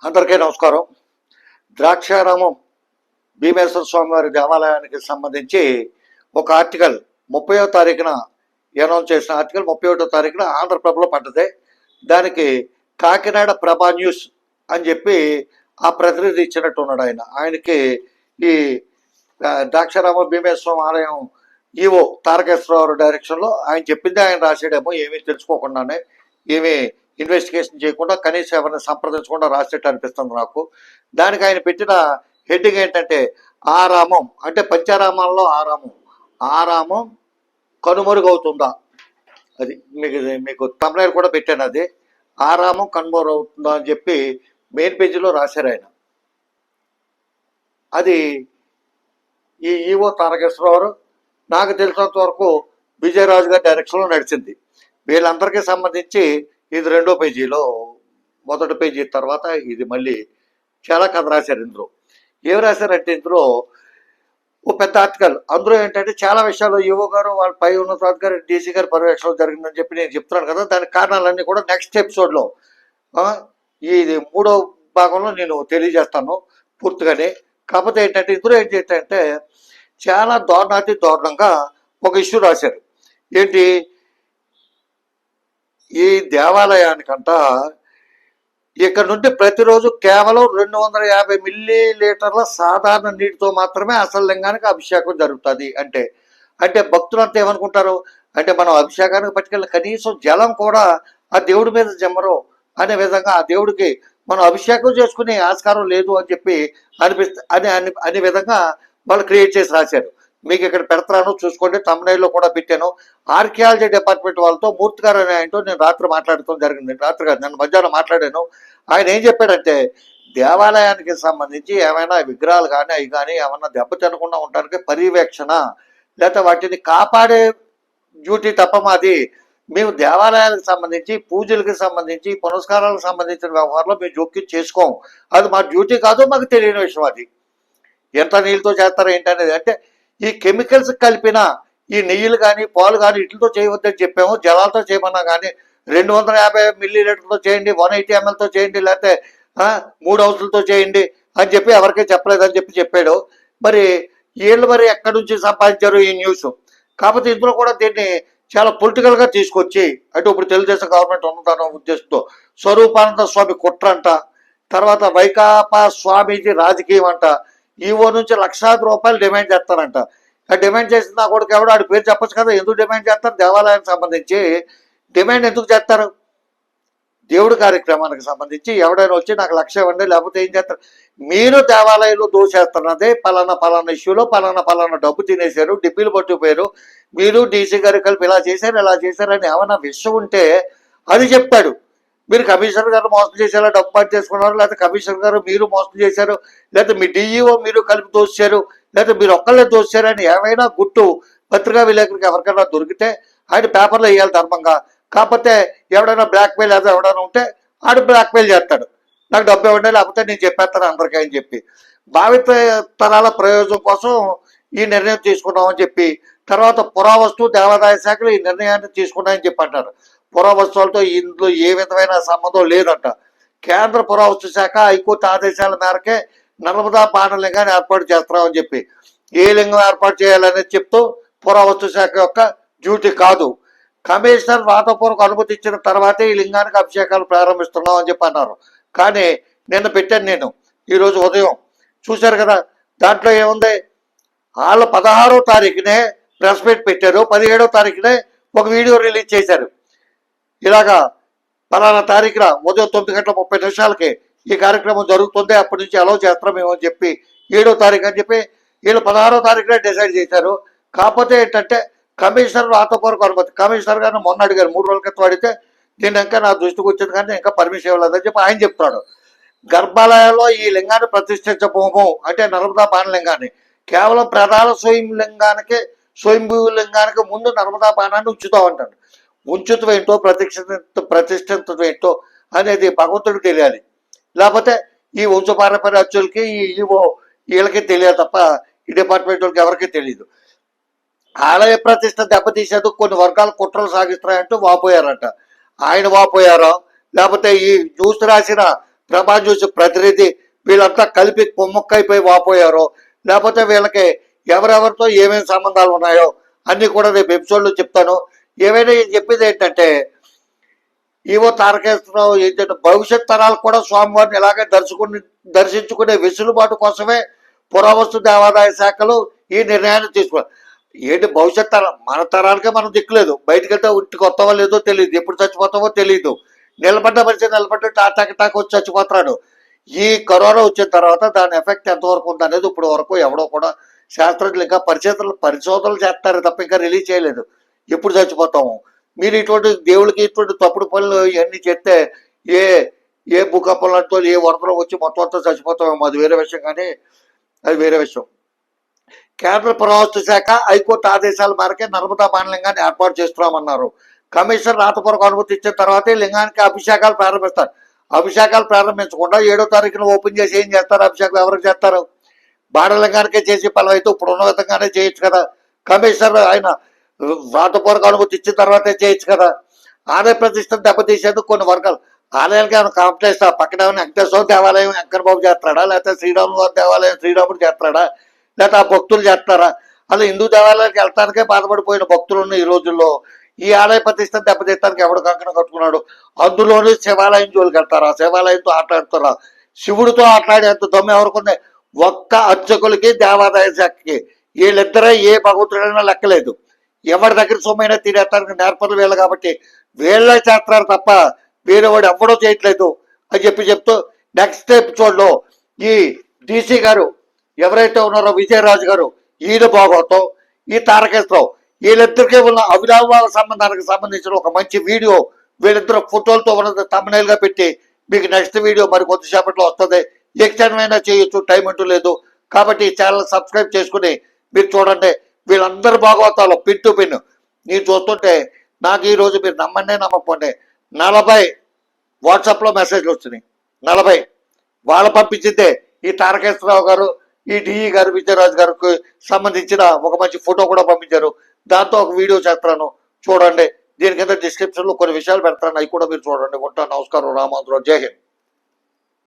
అందరికీ నమస్కారం. ద్రాక్షారామం భీమేశ్వర స్వామి వారి దేవాలయానికి సంబంధించి ఒక ఆర్టికల్ 30వ తారీఖున అనౌన్స్ చేసిన ఆర్టికల్ 31వ తారీఖున ఆంధ్రప్రభలో పడ్డది. దానికి కాకినాడ ప్రభా న్యూస్ అని చెప్పి ఆ ప్రతినిధి ఇచ్చినట్టు ఉన్నాడు. ఆయనకి ఈ ద్రాక్షారామం భీమేశ్వరం ఆలయం ఈవో తారకేశ్వరరావు డైరెక్షన్లో ఆయన చెప్పింది ఆయన రాసాడేమో, ఏమీ తెలుసుకోకుండానే, ఏమీ ఇన్వెస్టిగేషన్ చేయకుండా, కనీసం ఎవరిని సంప్రదించకుండా రాసేట్టు అనిపిస్తుంది నాకు. దానికి ఆయన పెట్టిన హెడ్డింగ్ ఏంటంటే ఆరామం అంటే పంచారామాల్లో ఆరామం కనుమరుగవుతుందా. అది మీకు తమిళ కూడా పెట్టాను. అది ఆరామం కనుమరుగవుతుందా అని చెప్పి మెయిన్ పేజీలో రాశారు ఆయన. అది ఈ ఈవో తారకేశ్వరరావు నాకు తెలిసినంత వరకు విజయరాజు గారి డైరెక్షన్లో నడిచింది. వీళ్ళందరికీ సంబంధించి ఇది 2వ పేజీలో, మొదటి పేజీ తర్వాత ఇది మళ్ళీ చాలా కథ రాశారు. ఇందులో ఏం రాశారంటే, ఇందులో ఓ పెద్ద ఆర్టికల్. అందులో ఏంటంటే చాలా విషయాలు ఈవో గారు వాళ్ళ పై ఉన్నతాధికారి డీసీ గారి పర్యవేక్షణలో జరిగిందని చెప్పి నేను చెప్తున్నాను కదా. దాని కారణాలన్నీ కూడా నెక్స్ట్ ఎపిసోడ్లో ఇది 3వ భాగంలో నేను తెలియజేస్తాను పూర్తిగానే. కాకపోతే ఏంటంటే ఇందులో ఏంటంటే చాలా దారుణంగా ఒక ఇష్యూ రాశారు. ఏంటి, ఈ దేవాలయానికంట ఇక్కడ నుండి ప్రతిరోజు కేవలం 250 మిల్లీలీటర్ల సాధారణ నీటితో మాత్రమే అసలు లింగానికి అభిషేకం జరుగుతుంది. అంటే భక్తులంతా ఏమనుకుంటారు అంటే, మనం అభిషేకానికి పట్టుకెళ్ళి కనీసం జలం కూడా ఆ దేవుడి మీద జమ్మరు అనే విధంగా, ఆ దేవుడికి మనం అభిషేకం చేసుకునే ఆస్కారం లేదు అని చెప్పి అనే విధంగా వాళ్ళు క్రియేట్ చేసి రాశారు. మీకు ఇక్కడ పెడతాను చూసుకోండి, తమిళలో కూడా పెట్టాను. ఆర్కియాలజీ డిపార్ట్మెంట్ వాళ్ళతో, మూర్తి గారు అనే ఆయనతో నేను రాత్రి మాట్లాడటం జరిగింది. రాత్రి కాదు, నేను మధ్యాహ్నం మాట్లాడాను. ఆయన ఏం చెప్పాడంటే, దేవాలయానికి సంబంధించి ఏమైనా విగ్రహాలు కానీ అవి కానీ ఏమన్నా దెబ్బతినకుండా ఉండడానికి పర్యవేక్షణ లేకపోతే వాటిని కాపాడే డ్యూటీ తప్ప మాది. మేము దేవాలయాలకు సంబంధించి, పూజలకు సంబంధించి, పునస్కారాలకు సంబంధించిన వ్యవహారంలో మేము జోక్యం చేసుకోం. అది మా డ్యూటీ కాదు, మాకు తెలియని విషయం. అది ఎంత నీళ్ళతో చేస్తారో ఏంటనేది. అంటే ఈ కెమికల్స్ కలిపిన ఈ నెయ్యిలు కానీ పాలు కానీ వీటితో చేయవద్దని చెప్పాము. జలాలతో చేయమన్నా కానీ 250 మిల్లీలీటర్తో చేయండి, 180 mlతో చేయండి, లేకపోతే 3 ounces చేయండి అని చెప్పి ఎవరికీ చెప్పలేదని చెప్పాడు. మరి వీళ్ళు మరి ఎక్కడి నుంచి సంపాదించారు ఈ న్యూస్. కాకపోతే ఇందులో కూడా దీన్ని చాలా పొలిటికల్గా తీసుకొచ్చి, అంటే ఇప్పుడు తెలుగుదేశం గవర్నమెంట్ ఉన్నదన్న ఉద్దేశంతో స్వరూపానంద స్వామి కుట్ర అంట, తర్వాత వైకాపా స్వామీజీ రాజకీయం అంట, ఈవో నుంచి ₹1,00,000 డిమాండ్ చేస్తారంట. ఆ డిమాండ్ చేసిన నా కొడుకు ఎవడో ఆడి పేరు చెప్పచ్చు కదా. ఎందుకు డిమాండ్ చేస్తారు? దేవాలయానికి సంబంధించి డిమాండ్ ఎందుకు చేస్తారు? దేవుడి కార్యక్రమానికి సంబంధించి ఎవడైనా వచ్చి నాకు 1,00,000 ఇవ్వండి, లేకపోతే ఏం చేస్తారు? మీరు దేవాలయంలో దోషేస్తున్నదే పలానా ఇష్యూలో పలానా డబ్బు తినేశారు, డిబ్బీలు పట్టుకుపోయారు, మీరు డీసీ గారు కలిపి ఇలా చేశారు అని ఏమన్నా విషయం ఉంటే అది చెప్తాడు. మీరు కమిషనర్ గారు మోసం చేసేలా డబ్బు పాటు చేసుకున్నారు, లేకపోతే కమిషనర్ గారు మీరు మోసం చేశారు, లేకపోతే మీ డిఈఓ మీరు కలిపి దోశారు, లేకపోతే మీరు ఒక్కళ్ళే దోశారు అని ఏమైనా గుట్టు పత్రికా విలేకరికి ఎవరికైనా దొరికితే ఆయన పేపర్లో వేయాలి ధర్మంగా. కాకపోతే ఎవడైనా బ్లాక్మెయిల్ ఏదో ఎవడైనా ఉంటే ఆడు బ్లాక్మెయిల్ చేస్తాడు, నాకు డబ్బు ఇవ్వండి లేకపోతే నేను చెప్పేస్తాను అందరికీ అని చెప్పి, భావిత తరాల ప్రయోజనం కోసం ఈ నిర్ణయం తీసుకున్నామని చెప్పి, తర్వాత పురావస్తు దేవాదాయ శాఖలు ఈ నిర్ణయాన్ని తీసుకున్నాయని చెప్పి అంటారు. పురావస్తువులతో ఇందులో ఏ విధమైన సంబంధం లేదంట. కేంద్ర పురావస్తు శాఖ హైకోర్టు ఆదేశాల మేరకే నర్మదా బాణలింగాన్ని ఏర్పాటు చేస్తున్నామని చెప్పి, ఏ లింగం ఏర్పాటు చేయాలనేది చెప్తూ పురావస్తు శాఖ యొక్క డ్యూటీ కాదు. కమిషనర్ రాతపూర్వక అనుమతి ఇచ్చిన తర్వాతే ఈ లింగానికి అభిషేకాలు ప్రారంభిస్తున్నాం అని చెప్పి అన్నారు. కానీ నిన్న పెట్టాను నేను, ఈరోజు ఉదయం చూశారు కదా. దాంట్లో ఏముంది, వాళ్ళు 16వ తారీఖునే ప్రెస్ మీట్ పెట్టారు, 17వ తారీఖునే ఒక వీడియో రిలీజ్ చేశారు. ఇలాగా పలానా తారీఖున ఉదయం 9:30 ఈ కార్యక్రమం జరుగుతుంది, అప్పటి నుంచి అలౌ చేస్తాం మేము అని చెప్పి 7వ తారీఖు అని చెప్పి వీళ్ళు 16వ తారీఖునే డిసైడ్ చేశారు. కాకపోతే ఏంటంటే కమిషనర్ రాతపూర్వక అనుమతి, కమిషనర్ గారిని మొన్న అడిగారు, 3 రోజుల క్రితం అడిగితే దీన్ని ఇంకా నా దృష్టికి వచ్చింది కానీ ఇంకా పర్మిషన్ ఇవ్వలేదని చెప్పి ఆయన చెప్తాడు. గర్భాలయాల్లో ఈ లింగాన్ని ప్రతిష్ఠించబోము అంటే నర్మదా బాణలింగాన్ని కేవలం ప్రధాన స్వయంభూ లింగానికి ముందు నర్మదా బాణాన్ని ఉంచుతామంటాడు. ఉంచుతం ఏంటో ప్రతిష్ఠించడం ఏంటో అనేది భగవంతుడికి తెలియాలి, లేకపోతే ఈ వంశపారంపర్య అచ్చులకి వీళ్ళకి తెలియాలి తప్ప ఈ డిపార్ట్మెంట్ వాళ్ళకి ఎవరికీ తెలియదు. ఆలయ ప్రతిష్ట దెబ్బతీసేందుకు కొన్ని వర్గాలు కుట్రలు సాగిస్తున్నాయంటూ వాపోయారంట. ఆయన వాపోయారా, లేకపోతే ఈ న్యూస్ రాసిన ప్రభా చూసి ప్రతినిధి వీళ్ళంతా కలిపి కొమ్మక్కైపోయి వాపోయారో, లేకపోతే వీళ్ళకి ఎవరెవరితో ఏమేమి సంబంధాలు ఉన్నాయో అన్నీ కూడా రేపు ఎపిసోడ్లో చెప్తాను. ఏమైనా చెప్పేది ఏంటంటే, ఈవో తారకేశ్వరరావు ఏంటంటే భవిష్యత్ తరాలు కూడా స్వామివారిని ఇలాగే దర్శించుకునే వెసులుబాటు కోసమే పురావస్తు దేవాదాయ శాఖలు ఈ నిర్ణయాన్ని తీసుకున్నారు. ఏంటి భవిష్యత్ తరం, మన తరానికే మనం దిక్కులేదు. బయటకు వెళ్తే ఇంటికి వస్తావో లేదో తెలియదు, ఎప్పుడు చచ్చిపోతావో తెలియదు. నిలబడ్డ మనిషి నిలబడ్డ టాటాకి వచ్చి చచ్చిపోతున్నాడు. ఈ కరోనా వచ్చిన తర్వాత దాని ఎఫెక్ట్ ఎంతవరకు ఉంది అనేది ఇప్పుడు వరకు ఎవడో కూడా శాస్త్రజ్ఞులు ఇంకా పరిశోధనలు చేస్తారు తప్ప ఇంకా రిలీజ్ చేయలేదు. ఎప్పుడు చచ్చిపోతాము, మీరు ఇటువంటి దేవుడికి ఇటువంటి తప్పుడు పనులు ఇవన్నీ చేస్తే ఏ భూకంపంతో ఏ వరదలు వచ్చి మొత్తం అంతా చచ్చిపోతామేమో, అది వేరే విషయం. కానీ అది వేరే విషయం. కేంద్ర పురావస్తు శాఖ హైకోర్టు ఆదేశాల మేరకే నర్మదా బాణలింగాన్ని ఏర్పాటు చేస్తున్నామన్నారు. కమిషన్ రాతపూర్వక అనుమతి ఇచ్చిన తర్వాతే లింగానికి అభిషేకాలు ప్రారంభిస్తారు. అభిషేకాలు ప్రారంభించకుండా 7వ తారీఖున ఓపెన్ చేసి ఏం చేస్తారు? అభిషేకం ఎవరికి చేస్తారు? బాణలింగానికే చేసి పనులు అయితే ఇప్పుడు ఉన్న విధంగానే చేయొచ్చు కదా. కమిషనర్ ఆయన రాతపూర్వక అనుమతి ఇచ్చిన తర్వాతే చేయొచ్చు కదా. ఆలయ ప్రతిష్టను దెబ్బతీసేందుకు కొన్ని వర్గాలు ఆలయాలకి ఏమైనా కాంప్లెక్స్ పక్కన ఏమైనా వెంకటేశ్వర దేవాలయం వెంకటబాబు చేస్తాడా, లేకపోతే శ్రీరాముల వారి దేవాలయం శ్రీరాముడు చేస్తాడా, లేకపోతే ఆ భక్తులు చేస్తారా? అలా హిందూ దేవాలయానికి వెళ్తానికే బాధపడిపోయిన భక్తులు ఉన్న ఈ రోజుల్లో ఈ ఆలయ ప్రతిష్టను దెబ్బతీయడానికి ఎవడు కంకణం కట్టుకున్నాడు? అందులోనే శివాలయం జోలికి వెళ్తారా? శివాలయంతో ఆటలాడుతారా? శివుడితో ఆటలాడేంత దమ్ము ఎవరికి? ఒక్క అర్చకులకి దేవాదాయ శాఖకి వీళ్ళిద్దరే ఏ భగవంతుడైనా లెక్కలేదు. ఎవరి దగ్గర సొమ్మైనా తినేస్తానికి నేర్పలు వీళ్ళు కాబట్టి వీళ్ళే చేస్తున్నారు తప్ప వేరే వాడు ఎవడో చేయట్లేదు అని చెప్తూ నెక్స్ట్ ఎపిసోడ్లో ఈ డీసీ గారు ఎవరైతే ఉన్నారో విజయరాజు గారు, ఈయన భాగవతం, ఈ తారకేశ్వరరావు, వీళ్ళిద్దరికీ ఉన్న అవినాభావ సంబంధానికి సంబంధించిన ఒక మంచి వీడియో వీళ్ళిద్దరు ఫోటోలతో ఉన్నది తమ్మునైల్ గా పెట్టి మీకు నెక్స్ట్ వీడియో మరి కొద్దిసేపట్లో వస్తుంది. ఏ క్షణమైనా చేయొచ్చు, టైం అంటూ లేదు. కాబట్టి ఈ ఛానల్ సబ్స్క్రైబ్ చేసుకుని మీరు చూడండి. వీళ్ళందరూ భాగవతాలు పిన్ టు పిన్ నేను చూస్తుంటే నాకు ఈరోజు మీరు నమ్మండి నమ్మకపోండి 40 వాట్సాప్లో మెసేజ్లు వచ్చినాయి. 40 వాళ్ళు పంపించిందే ఈ తారకేశ్వరరావు గారు, ఈ డిఈ గారు, విజయరాజు గారికి సంబంధించిన ఒక మంచి ఫోటో కూడా పంపించారు. దాంతో ఒక వీడియో చేస్తాను చూడండి. దీని కింద డిస్క్రిప్షన్లో కొన్ని విషయాలు పెడతాను, అవి కూడా మీరు చూడండి. ఉంటాను. నమస్కారం. రామాంధ్రరావు. జై హింద్.